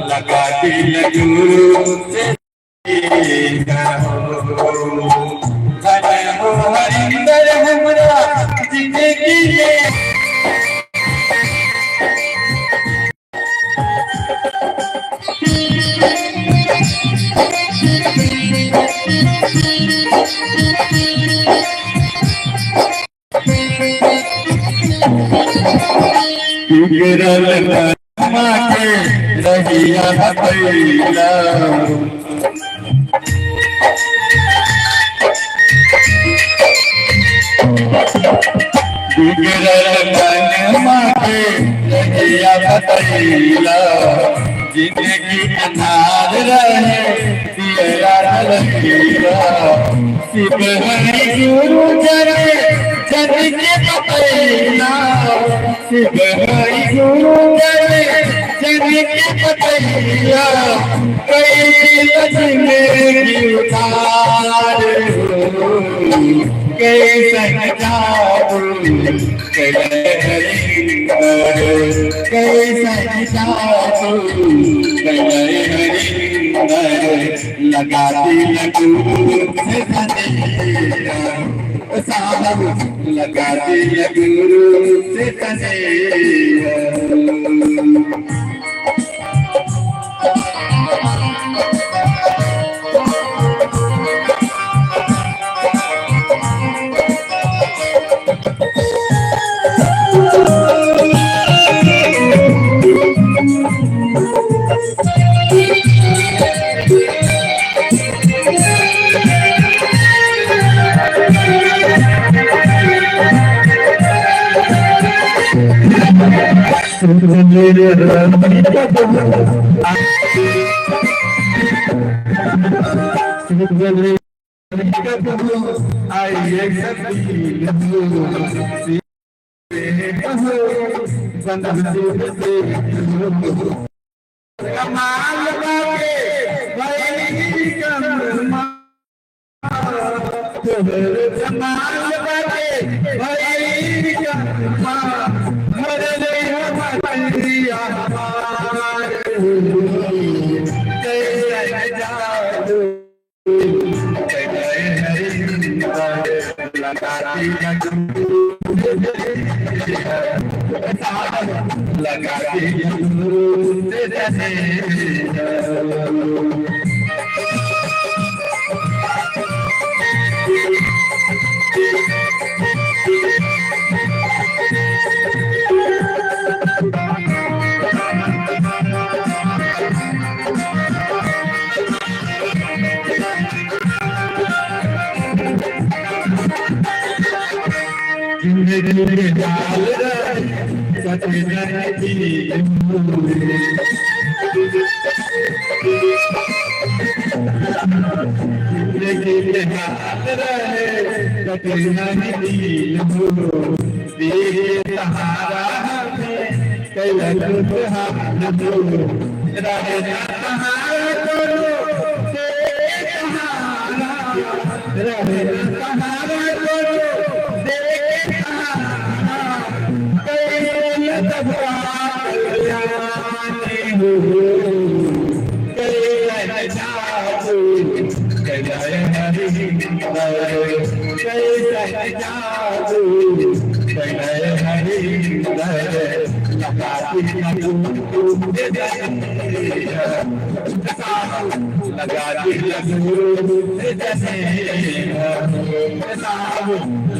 लगा दिल गुरु से हरिंदर हमरा जिंदगी माके रहिया भैला माके रहिया भैला जिंदगी अनार रहे तेरा लकीरा शिव हरि गुरु जरे जन के बतैला शिव हरि गुरु जरे जन के बतैया कई जिंदगी उतार कई संग जाओ कई संग जाओ लगा दिल गुरु से तनेया साहब लगा दिल गुरु से तनेया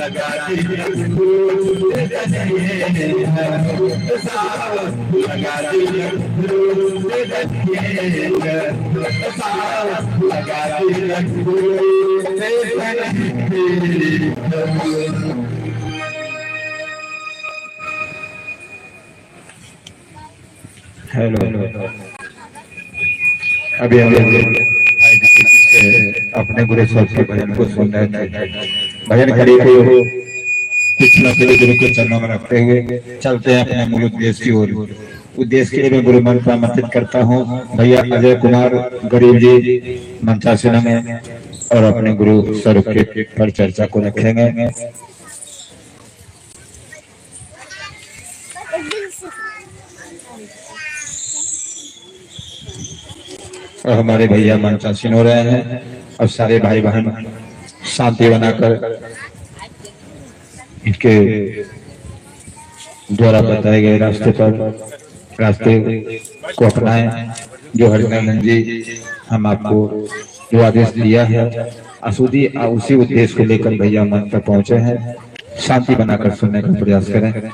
लगा हेलो अभी अपने गुरु साहब के भजन को सुन रहे थे। भजन करीब कुछ न गुरु के चरणों में रखते हुए चलते हैं अपने मूल उद्देश्य की ओर। उद्देश्य के लिए मैं गुरु मंत्र आमंत्रित करता हूँ। भैया अजय कुमार गरीब जी मंचासीना में और अपने गुरु स्वरूप के पर चर्चा को रखेंगे। और हमारे भैया मंचासीन हो रहे हैं और सारे भाई बहन शांति बनाकर इनके द्वारा बताए गए रास्ते को अपनाएं। जो हरिनंदन जी हम आपको जो आदेश दिया है आसुदी उसी उद्देश्य को लेकर भैया मन तक पहुंचे हैं। शांति बनाकर सुनने का प्रयास करें।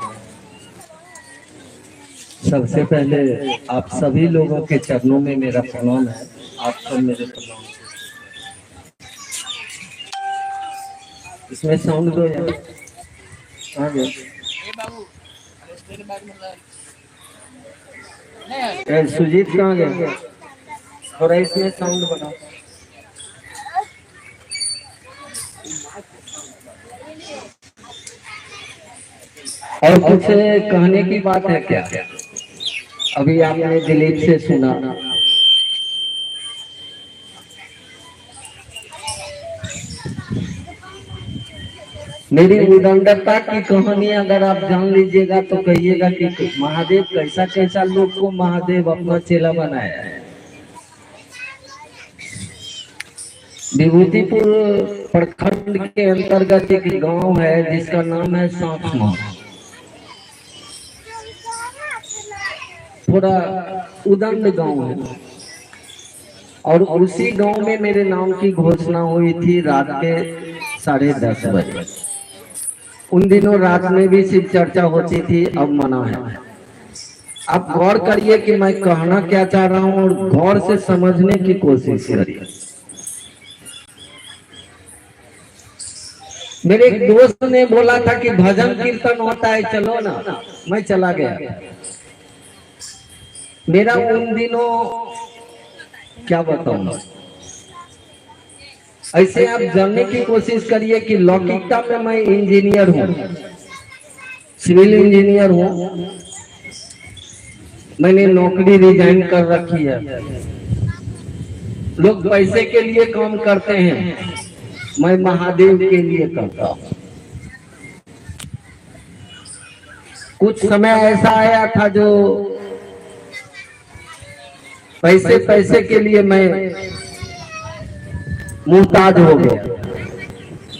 सबसे पहले आप सभी लोगों के चरणों में मेरा प्रणाम है। आप सब मेरे प्रणाम। इसमें साउंड दो यार। कहाँ गए? सुजीत कहाँ गए? थोड़ा इसमें साउंड बनाओ। और कुछ कहने की बात है क्या? अभी आपने दिलीप से सुना, मेरी उदंडता की कहानी अगर आप जान लीजिएगा तो कहिएगा कि महादेव कैसा कैसा लोग को महादेव अपना चेला बनाया है। विभूतिपुर प्रखंड के अंतर्गत एक गांव है जिसका नाम है सांखमा। थोड़ा उदंड गांव है और उसी गांव में मेरे नाम की घोषणा हुई थी रात के 10:30 बजे। उन दिनों रात में भी शिव चर्चा होती थी, अब मना है। आप गौर करिए कि मैं कहना क्या चाह रहा हूं और गौर से समझने की कोशिश करिए। मेरे एक दोस्त ने बोला था कि भजन कीर्तन होता है, चलो ना। मैं चला गया। मेरा उन दिनों क्या बताऊं, ऐसे आप जानने की कोशिश करिए कि लौकिकता में मैं इंजीनियर हूँ, सिविल इंजीनियर हूँ। मैंने नौकरी रिजाइन कर रखी है। लोग पैसे के लिए काम करते हैं, मैं महादेव के लिए करता हूँ। कुछ समय ऐसा आया था जो पैसे के लिए मैं मुहताज हो गया,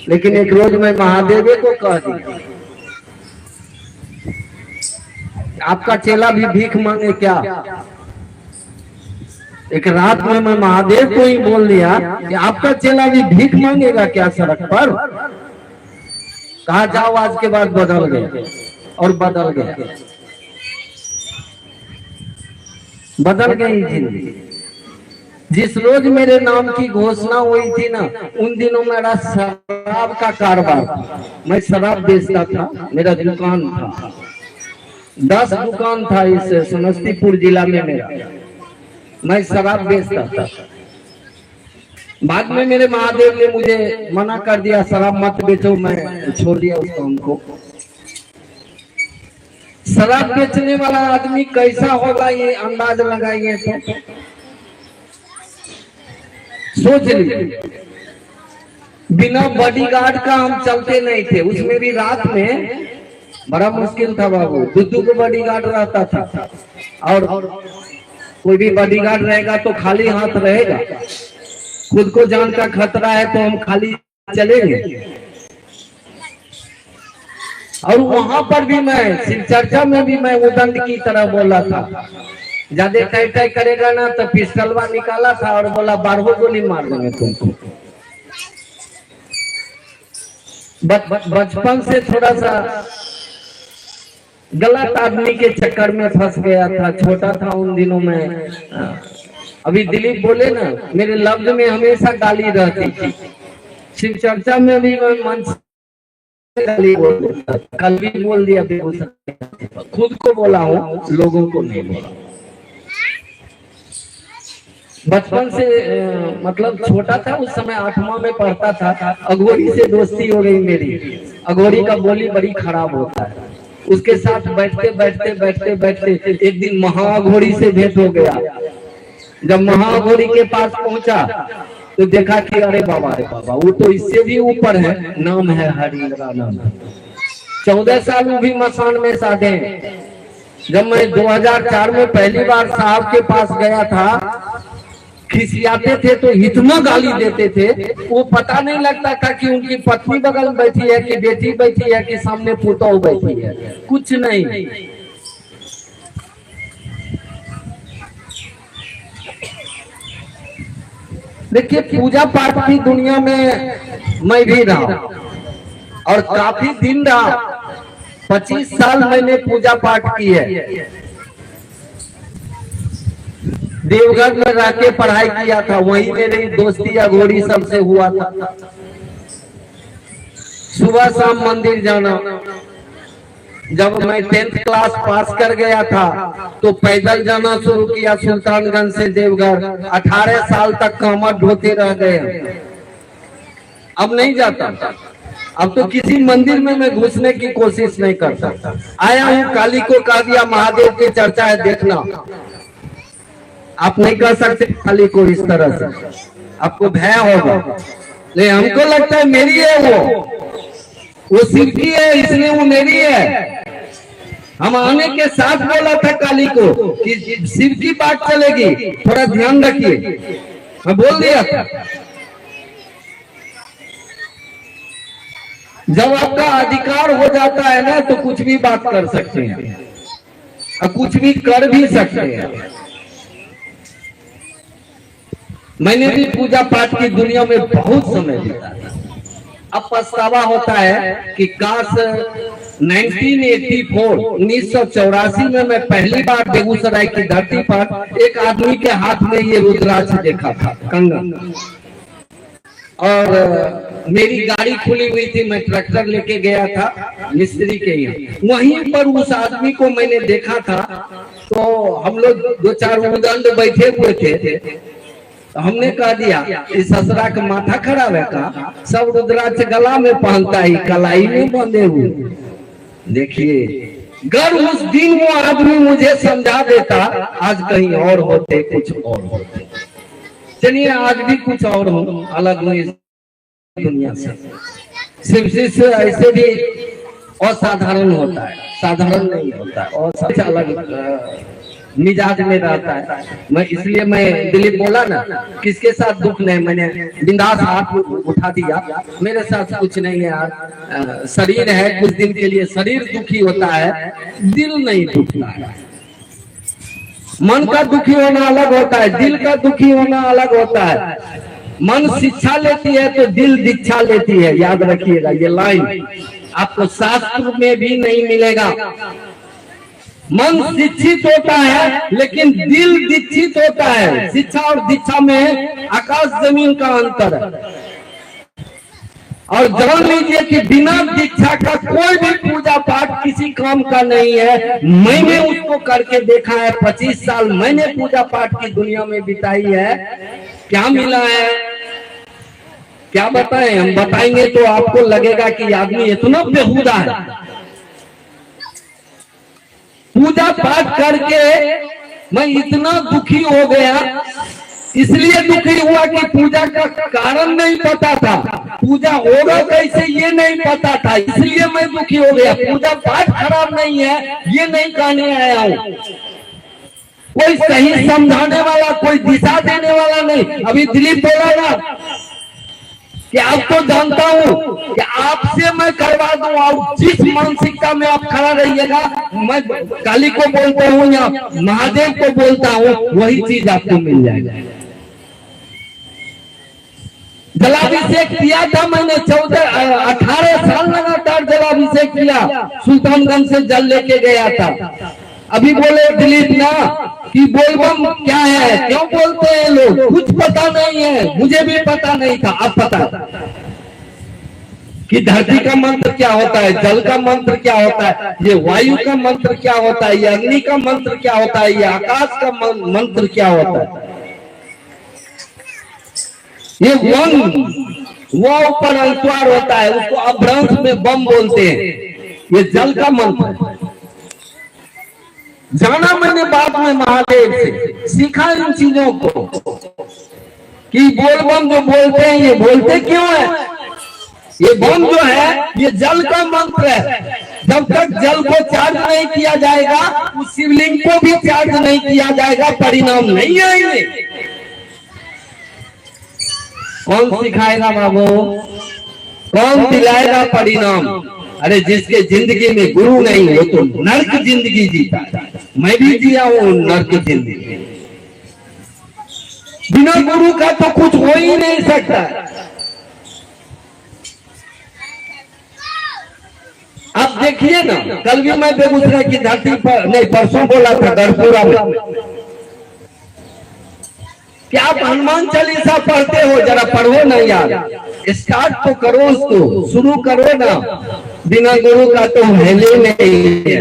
लेकिन एक रोज मैं महादेव को कह दिया, आपका चेला भी भीख मांगे क्या? एक रात में मैं महादेव को ही बोल दिया कि आपका चेला भी भीख मांगेगा क्या सड़क पर? कहा जाओ, आज के बाद बदल गए और बदल गया, बदल गई जिंदगी। जिस रोज मेरे नाम की घोषणा हुई थी ना, उन दिनों मेरा शराब का कारोबार था। मैं शराब बेचता था, मेरा दुकान था, 10 दुकान था इस समस्तीपुर जिला में मेरा। मैं शराब बेचता था। बाद में मेरे महादेव ने मुझे मना कर दिया, शराब मत बेचो। मैं छोड़ दिया उस काम को। शराब बेचने वाला आदमी कैसा होगा ये अंदाज लगाइए तो सोच लीजिए। बिना बॉडीगार्ड का हम चलते नहीं थे। उसमें भी रात में बड़ा मुश्किल था बाबू, 2 को बॉडीगार्ड रहता था। और कोई भी बॉडीगार्ड रहेगा तो खाली हाथ रहेगा। खुद को जान का खतरा है तो हम खाली चलेंगे। और वहां पर भी मैं शिव चर्चा में भी मैं उदंड की तरह बोला था। ज्यादा टै करेगा ना तो पिस्टलवा निकाला था और बोला 12 गोली मार देंगे तुमको। बचपन से थोड़ा सा गलत आदमी के चक्कर में फंस गया था। छोटा था उन दिनों में। अभी दिलीप बोले ना, मेरे लफ्ज में हमेशा गाली रहती थी। शिव चर्चा में भी मैं मंच गाली बोल देता, कल भी बोल दिया। खुद को बोला हूँ, लोगों को नहीं बोला। बचपन से मतलब छोटा था उस समय, 8वां में पढ़ता था। अघोरी से दोस्ती हो गई मेरी। अघोरी का बोली बड़ी खराब होता है। उसके साथ बैठते एक दिन महाअघोरी से भेंट हो गया। जब महाअघोरी के पास पहुंचा तो देखा कि अरे बाबा वो तो इससे भी ऊपर है। नाम है हरिंद्रानंद। 14 साल वो भी मसान में साधे। जब मैं 2004 में पहली बार साहब के पास गया था, खिसियाते थे तो इतना गाली देते थे, वो पता नहीं लगता था कि उनकी पत्नी बगल में बैठी है कि बेटी बैठी है कि सामने पुतौह बैठी है, कुछ नहीं। देखिए, पूजा पाठ की दुनिया में मैं भी रहा और काफी दिन रहा। 25 साल मैंने पूजा पाठ की है। देवघर में रह के पढ़ाई किया था, वहीं मेरी दोस्ती अघोरी सबसे हुआ था। सुबह शाम मंदिर जाना। जब मैं 10th क्लास पास कर गया था तो पैदल जाना शुरू किया सुल्तानगंज से देवघर। 18 साल तक कमर ढोते रह गए। अब नहीं जाता, अब तो किसी मंदिर में मैं घुसने की कोशिश नहीं करता। आया हूँ, काली को कह दिया महादेव की चर्चा है, देखना। आप नहीं कर सकते काली को इस तरह से, आपको भय होगा। नहीं, हमको लगता है मेरी है वो शिव की है, इसलिए वो मेरी है। हम आने के साथ बोला था काली को कि शिव की बात चलेगी, थोड़ा ध्यान रखिए, मैं बोल दिया था। जब आपका अधिकार हो जाता है ना तो कुछ भी बात कर सकते हैं और कुछ भी कर भी सकते हैं। मैंने भी पूजा पाठ की दुनिया में बहुत समय बिताया। अब पछतावा होता है कि काश 1984 में मैं पहली बार बेगूसराय की धरती पर एक आदमी के हाथ में ये रुद्राक्ष देखा था, कंगन। और मेरी गाड़ी खुली हुई थी, मैं ट्रैक्टर लेके गया था मिस्त्री के यहाँ। वहीं पर उस आदमी को मैंने देखा था। तो हम लोग 2-4 उदंड बैठे हुए थे। तो हमने कह दिया इस ससुरा का माथा खराब है का, सब रुद्राक्ष गला में पहनता ही, कलाई में बंधे हुए। देखिए, अगर उस दिन वो आदमी मुझे समझा देता, आज कहीं और होते, कुछ और होते। चलिए, आज भी कुछ और हूँ, अलग हूँ इस दुनिया से। शिव ऐसे भी असाधारण होता है, साधारण नहीं होता है, और सबसे अलग मिजाज में रहता है। मैं इसलिए मैं दिलीप बोला ना, किसके साथ दुख नहीं, मैंने बिंदास हाथ उठा दिया। मेरे साथ कुछ नहीं है यार, शरीर है, कुछ दिन के लिए शरीर दुखी होता है, दिल नहीं दुखता है। मन का दुखी होना अलग होता है, दिल का दुखी होना अलग होता है। मन शिक्षा लेती है तो दिल दीक्षा लेती है, याद रखिएगा ये लाइन, आपको शास्त्र में भी नहीं मिलेगा। मन शिक्षित होता है लेकिन दिल दीक्षित होता है। शिक्षा और दीक्षा में आकाश जमीन का अंतर है। और जान लीजिए कि बिना दीक्षा का कोई भी पूजा पाठ किसी काम का नहीं है। मैंने उसको करके देखा है, 25 साल मैंने पूजा पाठ की दुनिया में बिताई है। क्या मिला है, क्या बताएं? हम बताएंगे तो आपको लगेगा कि आदमी इतना बेहुदा है। पूजा पाठ करके मैं इतना दुखी हो गया, इसलिए दुखी हुआ कि पूजा का कारण नहीं पता था, पूजा होगा कैसे ये नहीं पता था, इसलिए मैं दुखी हो गया। पूजा पाठ खराब नहीं है ये नहीं कहने आया हूँ। कोई सही समझाने वाला, कोई दिशा देने वाला नहीं। अभी दिलीप बोला ना कि आपको जानता हूँ कि आपसे मैं करवा दूं, और जिस मानसिकता में आप खड़ा रहिएगा, मैं काली को बोलता हूँ या महादेव को बोलता हूँ, वही चीज आपको मिल जाएगा। जलाभिषेक किया था मैंने, 18 साल लगातार जलाभिषेक किया, सुल्तानगंज से जल लेके गया था। अभी बोले दिलीप ना कि बोलबम क्या है, क्यों बोलते हैं लोग, कुछ पता नहीं है, मुझे भी पता नहीं था, अब पता कि धरती का मंत्र क्या होता है, जल का मंत्र क्या होता है, ये वायु का मंत्र क्या होता है, ये अग्नि का मंत्र क्या होता है, ये आकाश का मंत्र क्या होता है। ये वन वो ऊपर अंतवार होता है, उसको अभ्रंश में बम बोलते हैं। ये जल का मंत्र है। जाना मैंने बाद में महादेव से, सीखा इन चीजों को कि बोल बम जो बोलते हैं ये बोलते क्यों है। ये बम जो है ये जल का मंत्र है। जब तक जल को चार्ज नहीं किया जाएगा, उस शिवलिंग को भी चार्ज नहीं किया जाएगा, परिणाम नहीं आएंगे। कौन सिखाएगा बाबू? कौन दिलाएगा परिणाम? अरे जिसके जिंदगी में गुरु नहीं, वो तो नर्क जिंदगी जीता है। मैं भी जिया हूं नर्क जिंदगी। बिना गुरु का तो कुछ हो ही नहीं सकता। आप देखिए ना, कल भी मैं बेगूसराय की धरती पर, नहीं परसों बोला था गढ़पुरा में, क्या आप हनुमान चालीसा पढ़ते हो? जरा पढ़ो ना यार, स्टार्ट तो करो, उसको शुरू करो ना। बिना गुरु का तो हेले नहीं है।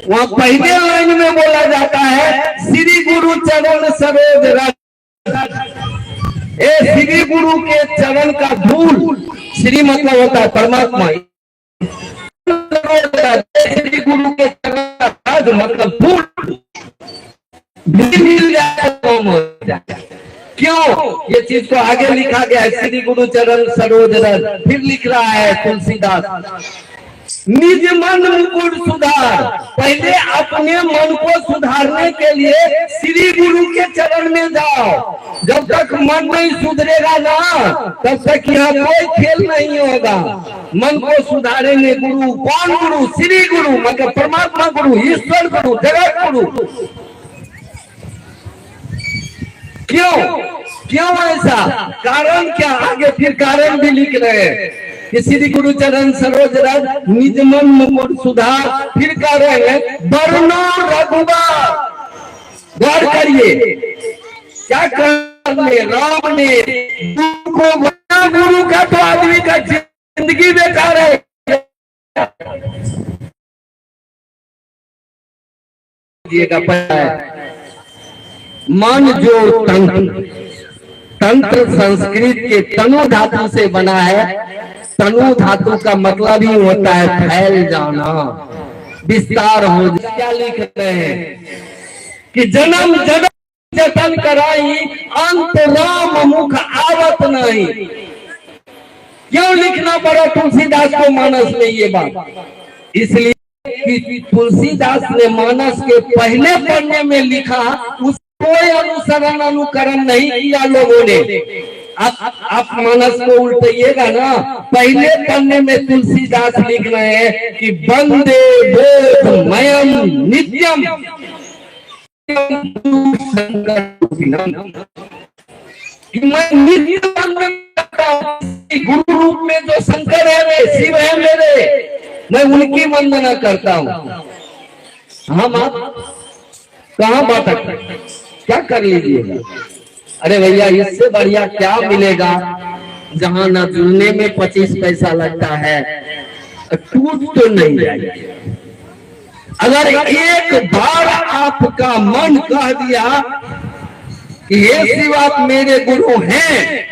वहां पहले लाइन में बोला जाता है, श्री गुरु चरण सरोज रज। ए श्री गुरु के चरण का धूल, श्री मतलब होता है परमात्मा, श्री गुरु के चरण का रज मतलब धूल मिल जाए। क्यों? ये चीज को आगे लिखा गया है, श्री गुरु चरण सरोज रज। फिर लिख रहा है तुलसीदास, निज मन मुकुट सुधार। पहले अपने मन को सुधारने के लिए श्री गुरु के चरण में जाओ। जब तक मन नहीं सुधरेगा ना, तब तक यहाँ कोई खेल नहीं होगा। मन को सुधारेंगे गुरु। कौन गुरु? श्री गुरु मतलब परमात्मा गुरु, ईश्वर गुरु, जगत गुरु। क्यों ऐसा? कारण क्या? आगे फिर कारण भी लिख रहे हैं कि श्री गुरु चरण सरोज रज, निज मन मुकुट सुधार। फिर कह रहे हैं, बरनो रघुबर। गौर करिए क्या कर राम ने गुरु का, तो आदमी का जिंदगी बेकार है। मन जो तंत्र संस्कृत के तनु धातु से बना है। तनु धातु का मतलब ही होता है फैल जाना, विस्तार हो जाना। क्या लिख रहे हैं कि जन्म जन्म जतन कराई, अंत राम मुख आवत नहीं। क्यों लिखना पड़ा तुलसीदास को मानस में ये बात? इसलिए कि तुलसीदास ने मानस के पहले पन्ने में लिखा, उस कोई अनुसरण अनुकरण नहीं किया लोगों ने। आप मानस को उल्टाइएगा ना, पहले पन्ने में तुलसीदास लिख रहे हैं कि वंदे बोधमयम नित्यम मैं नित्य वंदन करता हूं। गुरु रूप में जो शंकर है, वे शिव है मेरे, मैं उनकी वंदना करता हूं। हम आप कहाँ बात क्या कर लीजिएगा? अरे भैया, इससे बढ़िया क्या मिलेगा? जहां न जुड़ने में 25 पैसा लगता है, टूट तो नहीं जाएगा। अगर एक बार आपका मन कह दिया कि हे शिव आप मेरे गुरु हैं,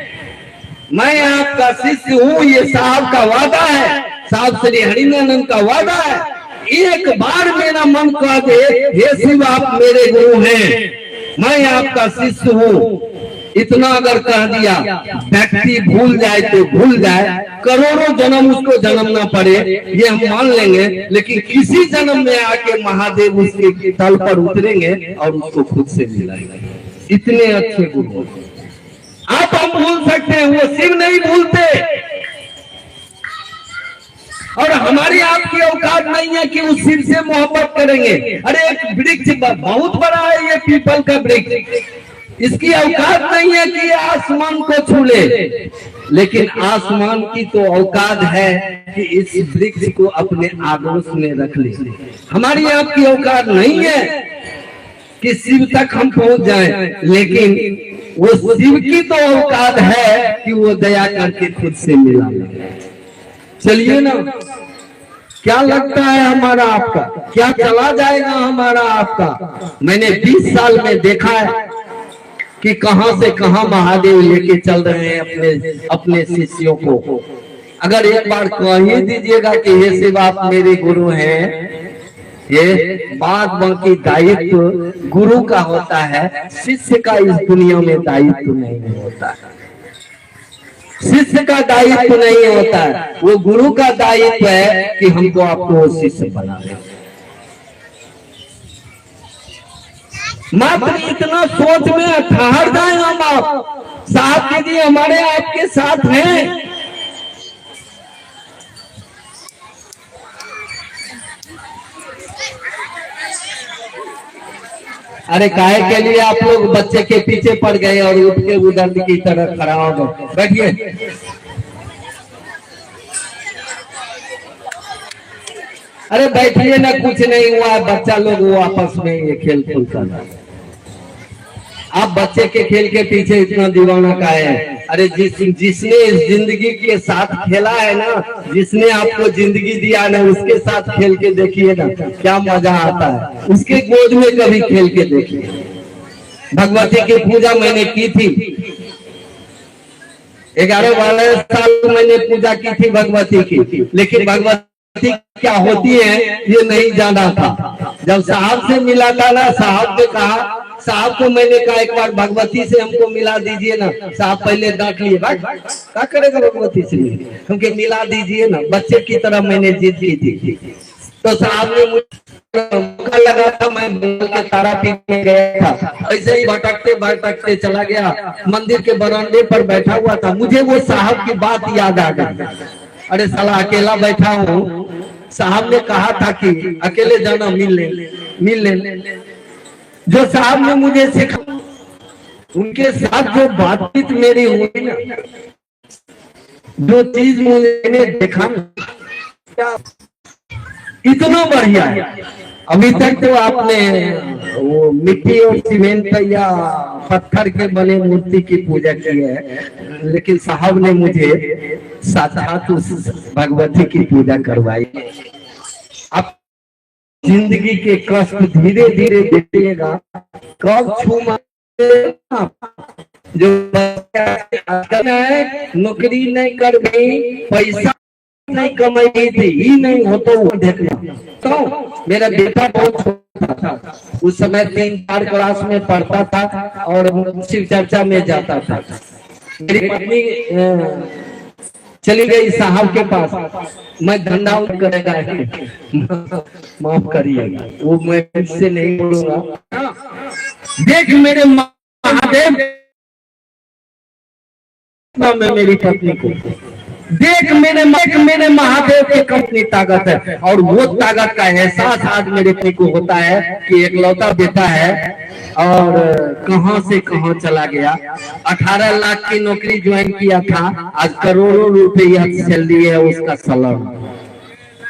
मैं आपका शिष्य हूं, ये साहब का वादा है, साहब श्री हरिनानंद का वादा है। एक बार मेरा मन कह दे, हे शिव आप मेरे गुरु हैं, मैं आपका शिष्य हूँ, इतना अगर कह दिया, व्यक्ति भूल जाए तो भूल जाए, करोड़ों जन्म उसको जन्म ना पड़े, ये हम मान लेंगे। लेकिन किसी जन्म में आके महादेव उसके तल पर उतरेंगे और उसको खुद से मिलाएंगे। इतने अच्छे गुरु आप हम भूल सकते हैं, वो शिव नहीं भूलते। और हमारी आपकी औकात नहीं है कि उस शिव से मोहब्बत करेंगे। अरे एक वृक्ष बहुत बड़ा है, ये पीपल का वृक्ष, इसकी औकात नहीं है कि आसमान को छू ले, लेकिन आसमान की तो औकात है कि इस वृक्ष को अपने आगोश में रख ले। हमारी आपकी औकात नहीं है कि शिव तक हम पहुंच जाएं, लेकिन वो शिव की तो औकात है कि वो दया करके खुद से मिला। चलिए ना, क्या लगता है हमारा आपका? क्या चला जाएगा हमारा आपका? मैंने 20 साल में देखा है कि कहां से कहां महादेव लेके चल रहे हैं अपने शिष्यों को। अगर एक बार कह ही दीजिएगा कि हे शिव आप मेरे गुरु हैं, ये बात बाकी दायित्व गुरु का होता है, शिष्य का इस दुनिया में दायित्व नहीं होता है। शिष्य का दायित्व नहीं होता है, वो गुरु का दायित्व है कि हमको आपको शिष्य बना दे। मात्र इतना सोच में ठहर जाए हम आप साहब जी हमारे आपके साथ हैं। अरे काहे के लिए आप लोग बच्चे के पीछे पड़ गए और उठ के उधर की तरह खड़ा हो गए? बैठिए। अरे बैठिए ना, कुछ नहीं हुआ, बच्चा लोग वो आपस में ये खेल खेल कर रहा है। आप बच्चे के खेल के पीछे इतना दीवाना का है? अरे जिसने इस जिंदगी के साथ खेला है ना, जिसने आपको जिंदगी दिया ना, उसके साथ खेल के देखिए ना क्या मजा आता है। उसके गोद में कभी खेल के देखिए। भगवती की पूजा मैंने की थी, 11-12 साल मैंने पूजा की थी भगवती की, लेकिन भगवती क्या होती है ये नहीं जाना था। जब साहब से मिला था ना, साहब ने कहा, साहब को मैंने कहा एक बार भगवती से हमको मिला दीजिए ना। साहब पहले डांट लिए, भाई क्या करेगा भगवती से, क्योंकि मिला दीजिए ना, बच्चे की तरह मैंने जिद की थी। तो साहब ने मुझे लगा था, मैं बंगाल के तारापीठ में गया था, ऐसे ही भटकते भटकते चला गया, मंदिर के बरामदे पर बैठा हुआ था, मुझे वो साहब की बात याद आ गई। अरे साला अकेला बैठा हूँ, साहब ने कहा था कि अकेले जाना, मिल ले। जो साहब ने मुझे सिखा, उनके साथ जो बातचीत मेरी हुई ना, जो चीज मैंने देखा क्या इतना बढ़िया है। अभी तक तो आपने वो मिट्टी और सीमेंट या पत्थर के बने मूर्ति की पूजा की है, लेकिन साहब ने मुझे साक्षात उस भगवती की पूजा करवाई। आप जिंदगी के कष्ट धीरे धीरे देखिएगा, कब छू जो नौकरी नहीं कर गई, पैसा नहीं कमाई थी, ही नहीं हो तो वो देखना। तो मेरा बेटा बहुत छोटा था उस समय, 3-4 क्लास में पढ़ता था और शिव चर्चा में जाता था। मेरी पत्नी चली गई साहब के पास, मैं धंधा करेगा, माफ करिएगा, वो मैं इससे नहीं बोलूंगा। देख मेरे महादेव में मेरी पत्नी को देख, मेरे महादेव की कितनी ताकत है, और वो ताकत का एहसास आज मेरे पति को होता है कि एकलौता बेटा है और कहां से कहां चला गया। 18 लाख की नौकरी ज्वाइन किया था, आज करोड़ों रुपया सैलरी है उसका सलाम।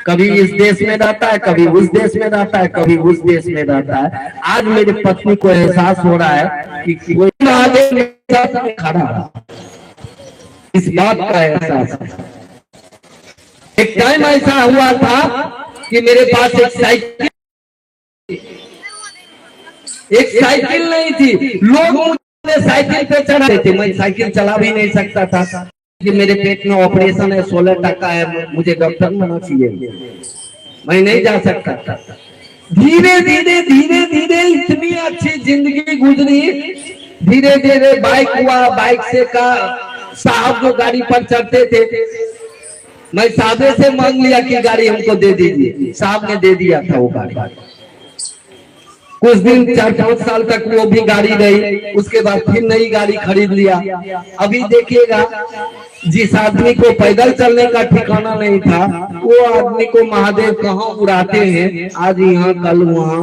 कभी इस देश में रहता है, कभी उस देश में रहता है, कभी उस देश में रहता है। आज मेरी पत्नी को एहसास हो रहा है कि कोई महादेव मेरे साथ खड़ा है, इस बात का एहसास है। एक टाइम ऐसा हुआ था कि मेरे पास एक साइकिल नहीं थी, लोग मुझे साइकिल पे चढ़ाते थे, मैं साइकिल चला भी नहीं सकता था कि मेरे पेट में ऑपरेशन है, 16 है, मुझे डॉक्टर मना चाहिए, मैं नहीं जा सकता था। धीरे धीरे इतनी अच्छी जिंदगी गुजरी, धीरे धीरे बाइक हुआ, बाइक से का साहब जो गाड़ी पर चढ़ते थे, मैं साहब से मांग लिया कि गाड़ी हमको दे दीजिए, साहब ने दे दिया था वो गाड़ी। कुछ दिन 4-5 साल तक वो भी गाड़ी रही, उसके बाद फिर नई गाड़ी खरीद लिया। अभी देखिएगा, जिस आदमी को पैदल चलने का ठिकाना नहीं था, वो आदमी को महादेव कहाँ उड़ाते हैं, आज यहाँ कल वहाँ,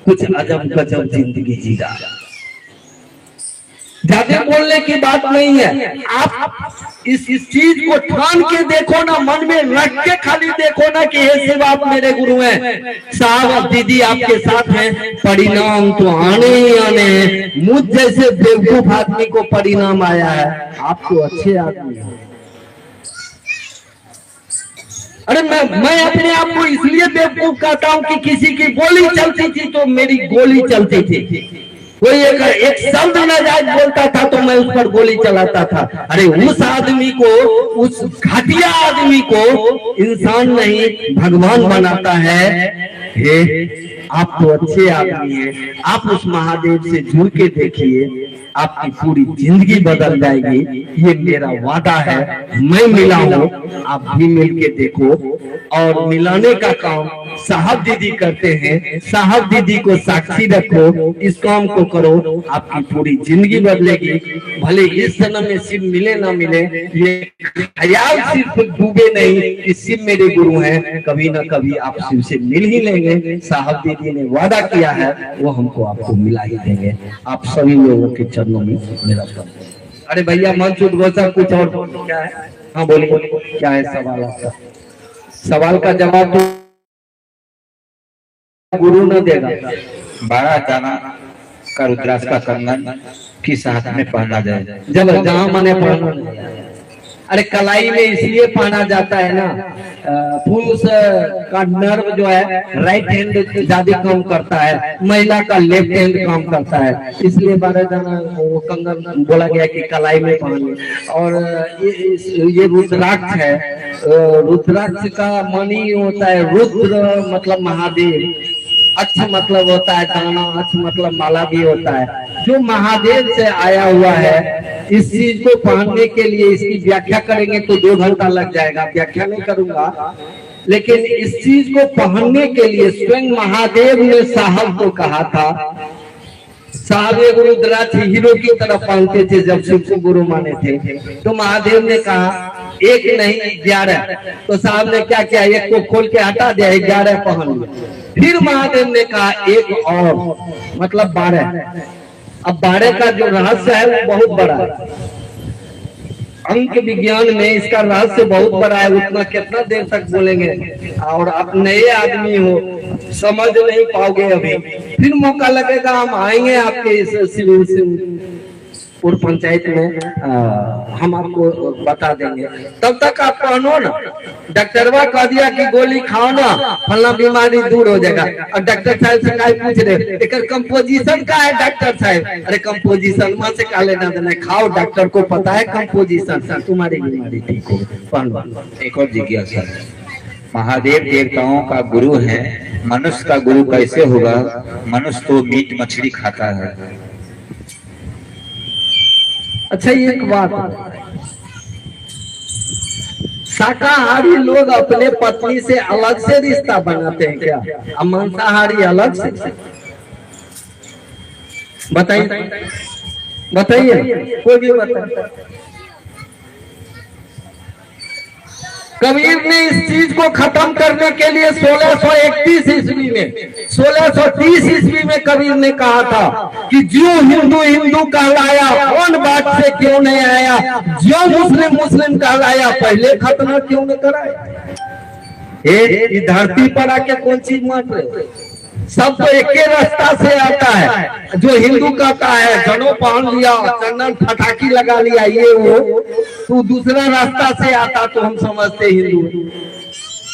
कुछ अजब गजब जिंदगी जी रहा है। ज्यादा बोलने की बात नहीं है, आप इस चीज को ठान के देखो ना, मन में रख के खाली देखो ना कि हे शिव आप मेरे गुरु हैं, साहब दीदी आपके साथ हैं, परिणाम तो आने ही आने हैं। मुझ जैसे बेवकूफ आदमी को परिणाम आया है, आप तो अच्छे आदमी हैं। अरे मैं अपने आप को इसलिए बेवकूफ कहता हूं कि किसी की गोली चलती थी तो मेरी गोली चलती थी, कोई एक शब्द नाजायज बोलता था तो मैं उस पर गोली चलाता था। अरे उस आदमी को, उस घटिया आदमी को इंसान नहीं भगवान बनाता है। हे, आप तो अच्छे आदमी हैं, आप उस महादेव से जुड़ के देखिए, आपकी पूरी जिंदगी बदल जाएगी, ये मेरा वादा है। मैं मिला हूँ, आप भी मिल के देखो। और मिलाने का काम साहब दीदी करते हैं, साहब दीदी को साक्षी रखो, इस काम को करो, आपकी पूरी जिंदगी बदलेगी। भले इस जन्म में शिव मिले ना मिले, ये ख्याल सिर्फ डूबे नहीं कि शिव मेरे गुरु हैं, कभी ना कभी आप शिव से मिल ही लेंगे। साहब दीदी ने वादा किया है, वो हमको आपको मिला ही देंगे। आप सभी लोगों के चरणों में मेरा प्रणाम। अरे भैया मंच उद्घोषक कुछ और क्या है? हाँ बोलिए, क्या है सवाल आपका? सवाल का जवाब तो गुरु न देगा। 12 दाना का रुद्राक्ष का कंगन किस हाथ में पहना जाए? जब जहां मैंने पढ़ना, अरे कलाई में इसलिए पहना जाता है ना, पुरुष का नर्व जो है राइट हैंड ज्यादा काम करता है, महिला का लेफ्ट हैंड काम करता है, इसलिए 12 दाना वो कंगन बोला गया कि कलाई में पहने। और ये रुद्राक्ष है, रुद्राक्ष का मानी होता है रुद्र मतलब महादेव, अक्ष मतलब होता है दाना, अक्ष मतलब माला भी होता है, जो महादेव से आया हुआ है। इस चीज को पहनने के लिए इसकी व्याख्या करेंगे तो 2 घंटा लग जाएगा, व्याख्या नहीं करूंगा। लेकिन इस चीज को पहनने के लिए स्वयं महादेव ने साहब को कहा था। साहब एक रुद्राक्ष हीरो की तरफ पहनते थे जब शिव को गुरु माने थे, तो महादेव ने कहा 1 नहीं 11। तो साहब ने क्या किया, 1 को खोल के हटा दिया, 11 पहन लिया। फिर महादेव ने कहा 1 और, मतलब 12। अब 12 का जो रहस्य है वो बहुत बड़ा है, अंक विज्ञान में इसका रहस्य बहुत बड़ा है, उतना कितना देर तक बोलेंगे, और आप नए आदमी हो, समझ नहीं पाओगे अभी। फिर मौका लगेगा, हम आएंगे आपके इस पूर्व पंचायत में, हम आपको बता देंगे। तब तक आप पहनो ना। डॉक्टरवा कह दिया कि गोली खाओ ना, फलना बीमारी दूर हो जाएगा। और डॉक्टर साहब से क्या पूछ रहे, एक कंपोजिशन का है डॉक्टर साहब? अरे कंपोजिशन मां से क्या लेना देना, खाओ, डॉक्टर को पता है कंपोजिशन, तुम्हारी बीमारी ठीक हो। पहनो। एक और जिज्ञासा, महादेव देवताओं का गुरु है, मनुष्य का गुरु कैसे होगा? मनुष्य तो मीट मछली खाता है। अच्छा एक बात, शाकाहारी लोग अपने पत्नी से अलग से रिश्ता बनाते हैं क्या? और मांसाहारी अलग से? बताइए बताइए, कोई भी बताइए। कबीर ने इस चीज को खत्म करने के लिए 1631 ईस्वी में, 1630 ईस्वी में कबीर ने कहा था कि जो हिंदू हिंदू कहलाया कौन बात से क्यों नहीं आया, जो मुस्लिम मुस्लिम कहलाया पहले खतना क्यों नहीं कराया। ये धरती पर आके कौन चीज मान रहे, सब तो एक ही रास्ता से आता है। जो हिंदू कहता है जनो पहन लिया, चंदन फटाकी लगा लिया, ये वो, तो दूसरा रास्ता से आता तो हम समझते हिंदू।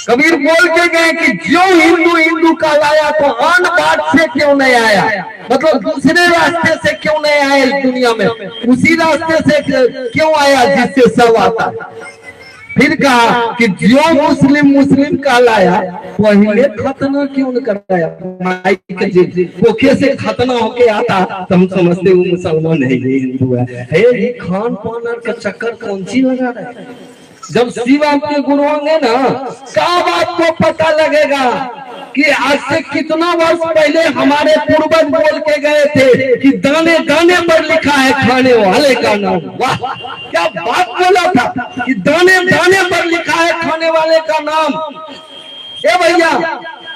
कबीर बोल के गए कि जो हिंदू हिंदू कहलाया तो अन बात से क्यों नहीं आया, मतलब दूसरे रास्ते से क्यों नहीं आया इस दुनिया में, उसी रास्ते से क्यों आया जिससे सब आता। फिर कहा कि जो मुस्लिम मुस्लिम कहलाया पहले खतना क्यों न कराया, पोखे से खतना होके आता तो हम समझते वो मुसलमान है, ये हिंदू है। खान पान का चक्कर कौन सी लगा रहा है? जब शिव आपके गुरु होंगे ना, कब आपको पता लगेगा कि आज से कितना वर्ष पहले हमारे पूर्वज बोल के गए थे कि दाने दाने पर लिखा है खाने वाले का नाम। वाह क्या बात बोला था कि दाने दाने पर लिखा है खाने वाले का नाम। ए भैया,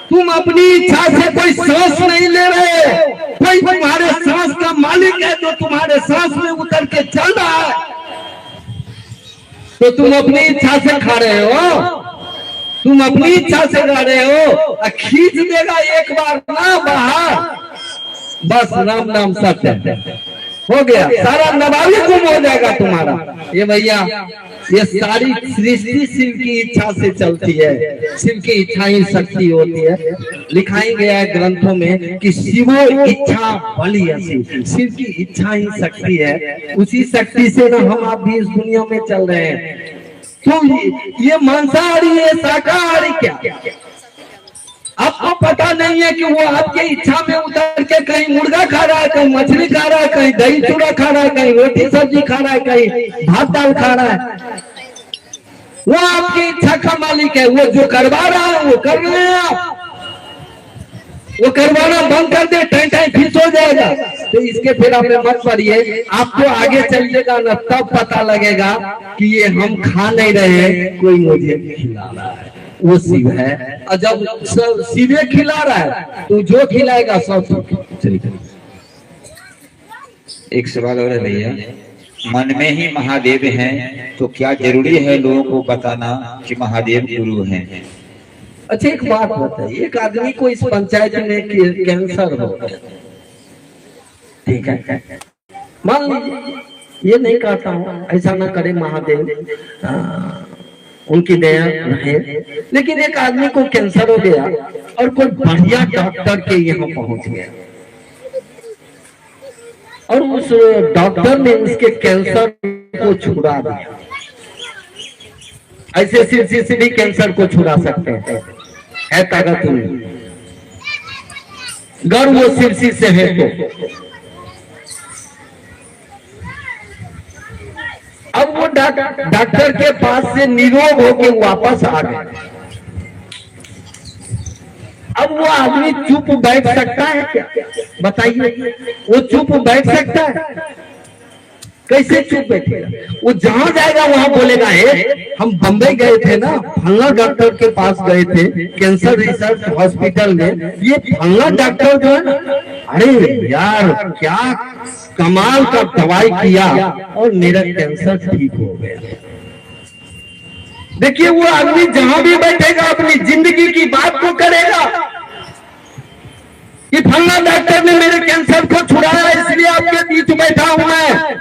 तुम अपनी इच्छा से कोई सांस नहीं ले रहे, कोई तुम्हारे सांस का मालिक है जो तुम्हारे सांस में उतर के चल रहा है, तो तुम अपनी इच्छा से खा रहे हो, तुम अपनी इच्छा से खा रहे हो। खींच देगा एक बार ना बाहर, बस राम नाम सत्य है। हो गया, सारा नवाबी गुम हो जाएगा तुम्हारा। ये भैया ये सारी सृष्टि शिव की इच्छा से चलती है, शिव की इच्छा ही शक्ति होती है। लिखाई गया है ग्रंथों में कि शिवो इच्छा बलि असि, शिव की इच्छा ही शक्ति है, उसी शक्ति से ना हम आप भी इस दुनिया में चल रहे हैं। तो ये मांसाहारी है शाकाहारी क्या, आपको पता नहीं है कि वो आपके इच्छा में उतर के कहीं मुर्गा खा रहा है, कहीं मछली खा रहा है, कहीं दही चूड़ा खा रहा है, कहीं रोटी सब्जी खा रहा है, कहीं भात दाल खा रहा है। वो आपकी इच्छा का मालिक है, वो जो करवा रहा है वो कर रहे हैं आप। वो करवाना बंद कर दे, टाइम टाइम फिक्स हो जाएगा। तो इसके फिर आप मत पड़िए, आपको आगे चलिएगा ना तब पता लगेगा कि ये हम खा नहीं रहे, कोई मुझे खिला रहा है, वो शिव है। और जब शिवे खिला रहा है तो जो खिलाएगा सब। चलिए एक सवाल और है भैया, मन में ही महादेव हैं तो क्या जरूरी है लोगों को बताना कि महादेव गुरु हैं? अच्छा एक बात बताइए, एक आदमी को इस पंचायत में कैंसर हो गया, ठीक है, मान लीजिए, ये नहीं कहता हूँ ऐसा ना करे महादेव, उनकी दया रहे, लेकिन एक आदमी को कैंसर हो गया और कोई बढ़िया डॉक्टर के यहाँ पहुंच गया और उस डॉक्टर ने उसके कैंसर को छुड़ा दिया। ऐसे सिरसी से भी कैंसर को छुड़ा सकते हैं, है ताकत में, गर वो सिरसी से है तो। अब वो डॉक्टर के पास से निरोग होके वापस आ गए। अब वो आदमी चुप बैठ सकता है क्या, बताइए? वो चुप बैठ सकता है? कैसे चुप बैठेगा? वो जहां जाएगा वहां बोलेगा, हे हम बम्बई गए थे ना, फलना डॉक्टर के पास गए थे कैंसर रिसर्च हॉस्पिटल में, ये फलना डॉक्टर जो है ना, अरे यार क्या कमाल का दवाई किया और मेरा कैंसर ठीक हो गया। देखिए वो आदमी जहां भी बैठेगा अपनी जिंदगी की बात को करेगा कि फलना डॉक्टर ने मेरे कैंसर को छुड़ाया, इसलिए आपके बीच बैठा हूं मैं।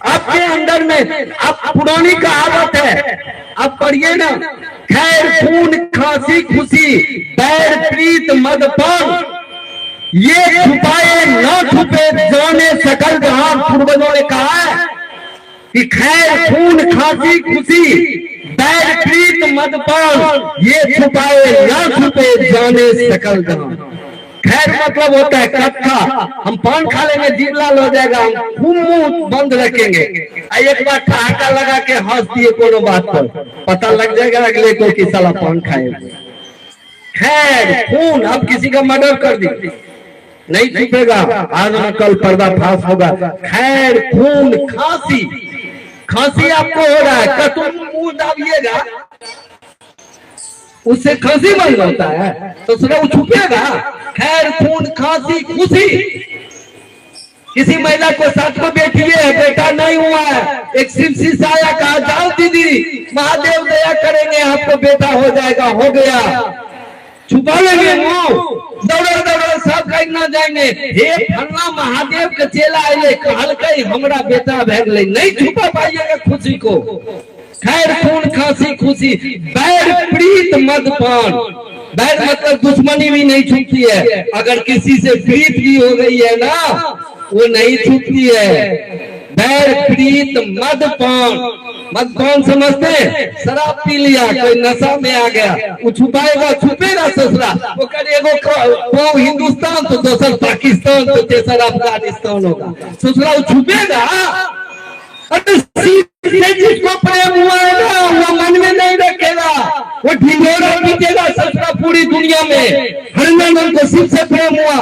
आपके अंदर में आप पुरानी कहावत है, आप पढ़िए ना, खैर खून खांसी खुशी बैर प्रीत मदपान, ये छुपाए ना छुपे जाने सकल जहां। पूर्वजों ने कहा है कि खैर खून खांसी खुशी बैर प्रीत मदपान, ये छुपाए ना छुपे जाने सकल जहां। खैर मतलब होता है कत्था, हम पान खा लेंगे जीभ लाल हो जाएगा, हम खूब मुंह बंद रखेंगे, एक बार ठहाका लगा के हंस दिए कोनो बात पर, पता लग जाएगा अगले को कि साला पान खाएगा। खैर खून, अब किसी का मर्डर कर दी, नहीं छुपेगा, आज न कल पर्दाफाश होगा। खैर खून खांसी, खांसी आपको हो रहा है, तुम मुंह दाबिएगा उससे खांसी बन जाता है, तो उसका वो छुपेगा। खैर खून खांसी खुशी, किसी महिला को साथ में बैठी है, बेटा नहीं हुआ है, एक सिरसी से आया, कहा जाओ दीदी महादेव दया करेंगे आपको बेटा हो जाएगा, हो गया, छुपा लेंगे मुंह, दौड़ दौड़ सब कहीं ना जाएंगे, हे फलना महादेव के चेला आए कहल कहीं हमरा बेटा भैगले, नहीं छुपा पाइएगा खुशी को। खैर खून खांसी खुशी बैर प्रीत मदपान, बैर मतलब दुश्मनी भी नहीं छूटती है, अगर किसी से प्रीत भी हो गई है ना वो नहीं छूटती है। बैर प्रीत मदपान, मदपान समझते हैं, शराब पी लिया, कोई नशा में आ गया, वो छुपाएगा, छुपेगा ससुरा, वो करेगा हिंदुस्तान तो दूसर पाकिस्तान तो तेसर अफगानिस्तान होगा, ससुरा वो छुपेगा। जिसको प्रेम हुआ है ना वो मन में नहीं रखेगा, वो ढिंढोरा पीटेगा ससुरा पूरी दुनिया में। हरिनानंद को शिव से प्रेम हुआ,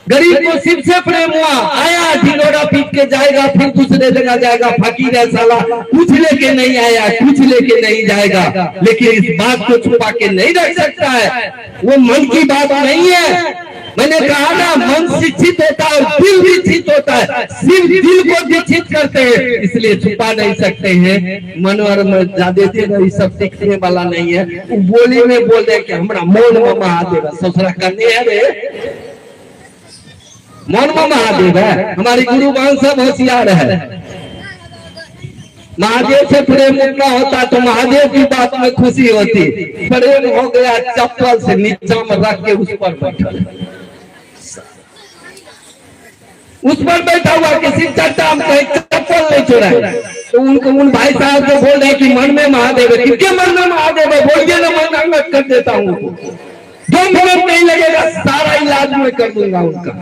गरीब को शिव से प्रेम हुआ, आया ढिंढोरा पीट के जाएगा, फिर दूसरे जगह जाएगा, फकीर है साला, कुछ लेके नहीं आया, कुछ लेके नहीं जाएगा, लेकिन इस बात को छुपा के नहीं रख सकता है, वो मन की बात नहीं है। मैंने कहा ना मन शिक्षित होता है और दिल विकसित होता है, सिर्फ दिल को दीक्षित करते हैं, इसलिए छुपा नहीं सकते हैं। मन और ज्यादा ये सब सीखने वाला नहीं है, बोली में बोल दे कि हमारा मोन में महादेव ससुरा करने है रे, मन में महादेव है। हमारी गुरुबान सब होशियार है। महादेव से प्रेम उतना होता तो महादेव की बात में खुशी होती। प्रेम हो गया चप्पल से नीचा में रख के उस पर बैठा, उस पर बैठा हुआ किसी चट्टा में कहीं चप्पल नहीं छोड़ा। तो उनको उन भाई साहब को बोल रहे कि मन में महादेव है। किसके मन में महादेव है बोलिए ना, मैं अंगत कर देता हूँ। 2 मिनट नहीं लगेगा, सारा इलाज मैं कर दूंगा उनका।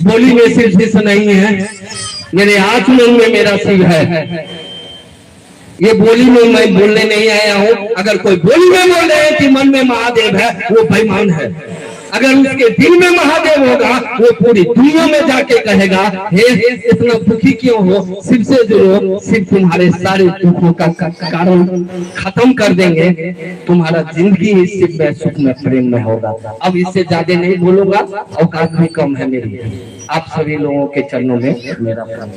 बोली में सिर्फ इस नहीं है, मेरे आत्मा में मेरा शिव है। ये बोली में मैं बोलने नहीं आया हूँ। अगर कोई बोली में बोल रहे हैं कि मन में महादेव है, वो बेईमान है। अगर उसके दिल में महादेव होगा, वो पूरी दुनिया में जाके कहेगा, हे इतना दुखी क्यों हो, शिव से जुड़ो, शिव तुम्हारे सारे दुखों का कारण खत्म कर देंगे। तुम्हारा जिंदगी ही शिव में सुख में प्रेम में होगा। अब इससे ज्यादा नहीं बोलूंगा, औकात भी कम है मेरी। आप सभी लोगों के चरणों में मेरा प्रणाम।